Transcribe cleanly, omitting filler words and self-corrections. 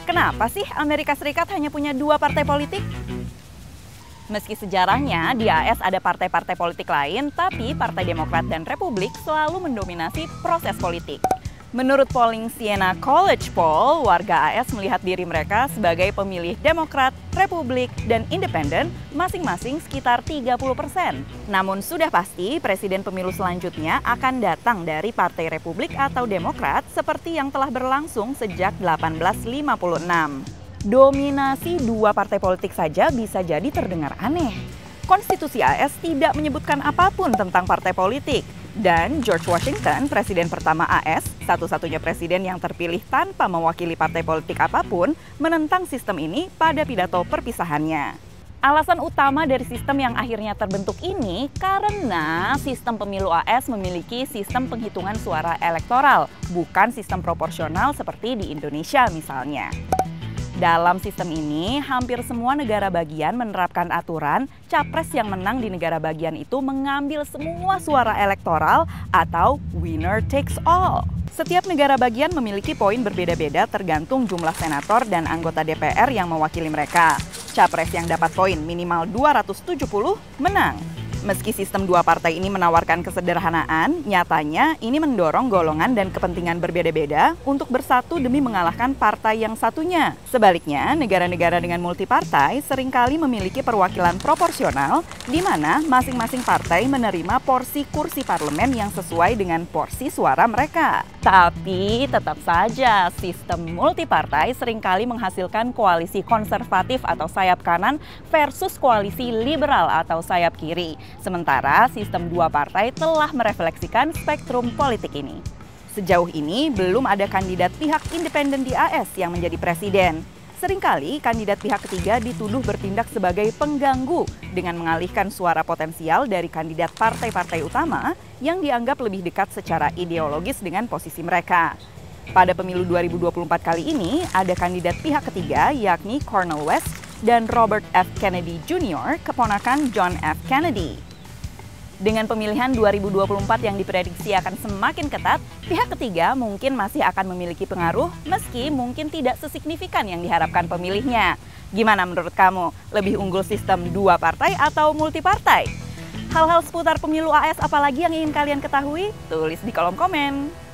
Kenapa sih Amerika Serikat hanya punya dua partai politik? Meski sejarahnya di AS ada partai-partai politik lain, tapi Partai Demokrat dan Republik selalu mendominasi proses politik. Menurut polling Siena College Poll, warga AS melihat diri mereka sebagai pemilih Demokrat, Republik, dan Independen masing-masing sekitar 30%. Namun sudah pasti presiden pemilu selanjutnya akan datang dari Partai Republik atau Demokrat seperti yang telah berlangsung sejak 1856. Dominasi dua partai politik saja bisa jadi terdengar aneh. Konstitusi AS tidak menyebutkan apapun tentang partai politik. Dan George Washington, presiden pertama AS, satu-satunya presiden yang terpilih tanpa mewakili partai politik apapun, menentang sistem ini pada pidato perpisahannya. Alasan utama dari sistem yang akhirnya terbentuk ini karena sistem pemilu AS memiliki sistem penghitungan suara elektoral, bukan sistem proporsional seperti di Indonesia misalnya. Dalam sistem ini, hampir semua negara bagian menerapkan aturan capres yang menang di negara bagian itu mengambil semua suara elektoral atau winner takes all. Setiap negara bagian memiliki poin berbeda-beda tergantung jumlah senator dan anggota DPR yang mewakili mereka. Capres yang dapat poin minimal 270 menang. Meski sistem dua partai ini menawarkan kesederhanaan, nyatanya ini mendorong golongan dan kepentingan berbeda-beda untuk bersatu demi mengalahkan partai yang satunya. Sebaliknya, negara-negara dengan multipartai seringkali memiliki perwakilan proporsional di mana masing-masing partai menerima porsi kursi parlemen yang sesuai dengan porsi suara mereka. Tapi tetap saja sistem multipartai seringkali menghasilkan koalisi konservatif atau sayap kanan versus koalisi liberal atau sayap kiri. Sementara sistem dua partai telah merefleksikan spektrum politik ini. Sejauh ini belum ada kandidat pihak independen di AS yang menjadi presiden. Seringkali kandidat pihak ketiga dituduh bertindak sebagai pengganggu dengan mengalihkan suara potensial dari kandidat partai-partai utama yang dianggap lebih dekat secara ideologis dengan posisi mereka. Pada pemilu 2024 kali ini ada kandidat pihak ketiga yakni Cornel West dan Robert F. Kennedy Jr., keponakan John F. Kennedy. Dengan pemilihan 2024 yang diprediksi akan semakin ketat, pihak ketiga mungkin masih akan memiliki pengaruh meski mungkin tidak sesignifikan yang diharapkan pemilihnya. Gimana menurut kamu? Lebih unggul sistem dua partai atau multipartai? Hal-hal seputar pemilu AS apalagi yang ingin kalian ketahui? Tulis di kolom komen.